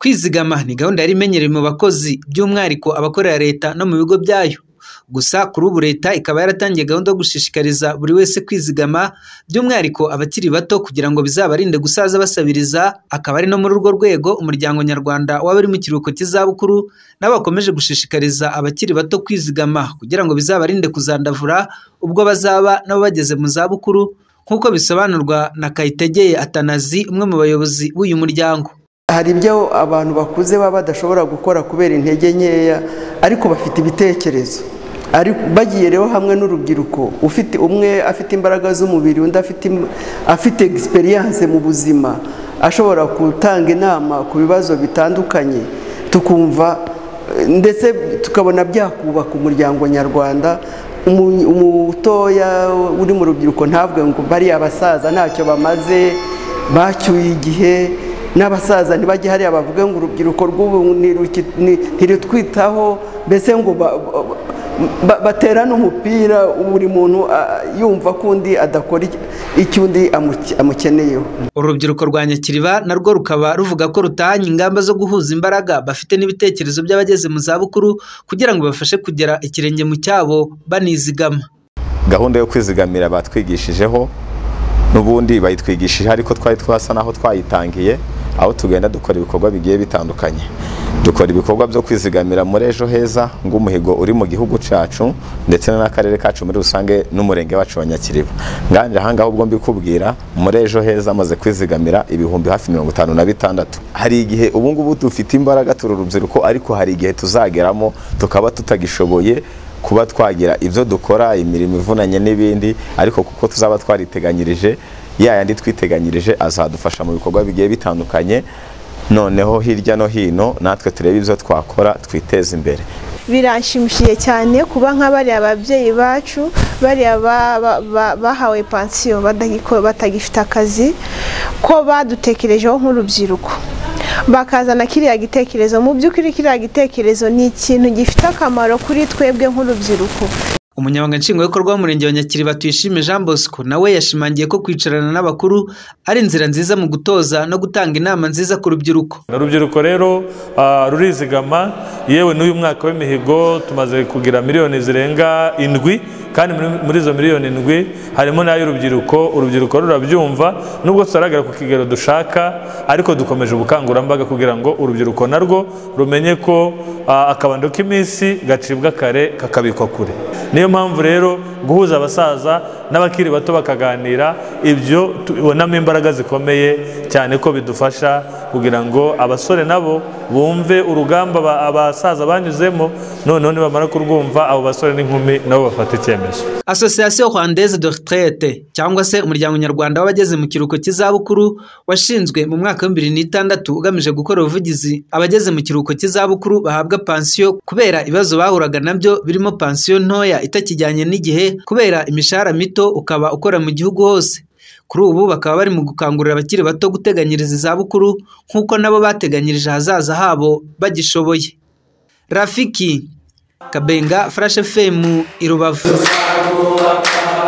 Kwizigama ni gahunda yari imenyerewe mu bakozi by'umwihariko abakorera leta no mu bigo byayo. Gusa kuri ubu leta ikaba yaratangiye gahunda yo gushishikariza buri wese kwizigama by'umwihariko abakiri bato kugira ngo bizabarinde gusaza basabiriza. Akaba ari no muri urwo rwego umuryango nyarwanda w'abari mu kiruhuko cy'izabukuru n'abakomeje gushishikariza abakiri bato kwizigama kugira ngo bizabarinde kuzandavura ubwo bazaba nabo bageze mu zabukuru, nk'uko bisobanurwa na Kayitegeye Atanazi, umwe mu bayobozi b'uyu muryango. Hari ibyo abantu bakuze baba badashobora gukora kubera intege nkeya, ariko bafite ibitekerezo. Bagiye rero hamwe n'urubyiruko, umwe afite imbaraga z'umubiri, undi afite experience mu buzima, ashobora gutanga inama ku bibazo bitandukanye, tukumva ndetse tukabona byakubaka umuryango nyarwanda. Umutoya uri mu rubyiruko ntabwo ngo bari abasaza ntacyo bamaze, bacyuye igihe, n'abasaza ntibajye hariya bavuga ngo urubyiruko rw'ubu ntirutwitaho, mbese ngo baterana umupira, buri muntu yumva ko undi adakora icyo undi amukeneyeho. Urubyiruko rwa Nyakiriba narwo rukaba ruvuga ko rutahanye ingamba zo guhuza imbaraga bafite n'ibitekerezo by'abageze mu zabukuru kugira ngo bafashe kugera ikirenge mu cyabo banizigama. Gahunda yo kwizigamira batwigishijeho, n'ubundi bayitwigishije ariko twari twasa naho twayitangiye, aho tugenda dukora ibikorwa bigiye bitandukanye. Dukora ibikorwa byo kwizigamira muri Ejo Heza ng'umuhigo uri mu gihugu cyacu ndetse n'akarere kacu muri rusange n'umurenge wacu wa Nyakiriba. Nganje ahangaho ubwo mbikubwira, muri Ejo Heza amaze kwizigamira ibihumbi hafi 56. Hari igihe ubu ngubu dufite imbaraga turi urubyiruko, ariko hari igihe tuzageramo tukaba tutagishoboye kuba twagira ibyo dukora, imirimo ivunanye n'ibindi, ariko kuko tuzaba twariteganyirije, yandi twiteganyirije azadufasha mu bikorwa bigiye bitandukanye. Noneho hirya no hino natwe turebe ibyo twakora twiteza imbere. Biranshimishije cyane kuba nk'abariya ababyeyi bacu bariya bahawe pansiyo batagifite akazi, ko badutekerejeho nk'urubyiruko bakazana kiriya gitekerezo. Mu by'ukuri kiriya gitekerezo ni ikintu gifite akamaro kuri twebwe nk'urubyiruko. Umunyamabanga nshingwabikorwa w'umurenge wa Nyakiriba Tuyishime Jean Bosco nawe yashimangiye ko kwicarana n'abakuru ari inzira nziza mu gutoza no gutanga inama nziza ku rubyiruko. Urubyiruko rero rurizigama, yewe n'uyu mwaka w'imihigo tumaze kugira miliyoni zirenga 7, kandi muri izo miliyoni 7 harimo n'ay'urubyiruko. Urubyiruko rurabyumva, nubwo tutaragera ku kigero dushaka, ariko dukomeje ubukangurambaga kugira ngo urubyiruko narwo rumenye ko akabando k'iminsi gacibwa kare kakabikwa kure. Niyo mpamvu rero guhuza abasaza n'abakiri bato bakaganira, ibyo tubonamo imbaraga zikomeye cyane ko bidufasha kugira ngo abasore nabo bumve urugamba abasaza banyuzemo, noneho nibamara kurwumva abo basore n'inkumi nabo bafata icyemezo. Association Rwandaise de Retraite cyangwa se umuryango nyarwanda w'abageze mu kiruhuko cy'izabukuru washinzwe mu mwaka wa 2006 ugamije gukora ubuvugizi abageze mu kiruhuko cy'izabukuru bahabwa pansiyo kubera ibibazo bahuraga nabyo, birimo pansiyo ntoya itakijyanye n'igihe kubera imishahara mito ukaba ukora mu gihugu hose. Kuri ubu bakaba bari mu gukangurira abakiri bato guteganyiriza izabukuru nk'uko nabo bateganyirije ahazaza habo bagishoboye. Rafiki Kabenga, Flash FM, i Rubavu.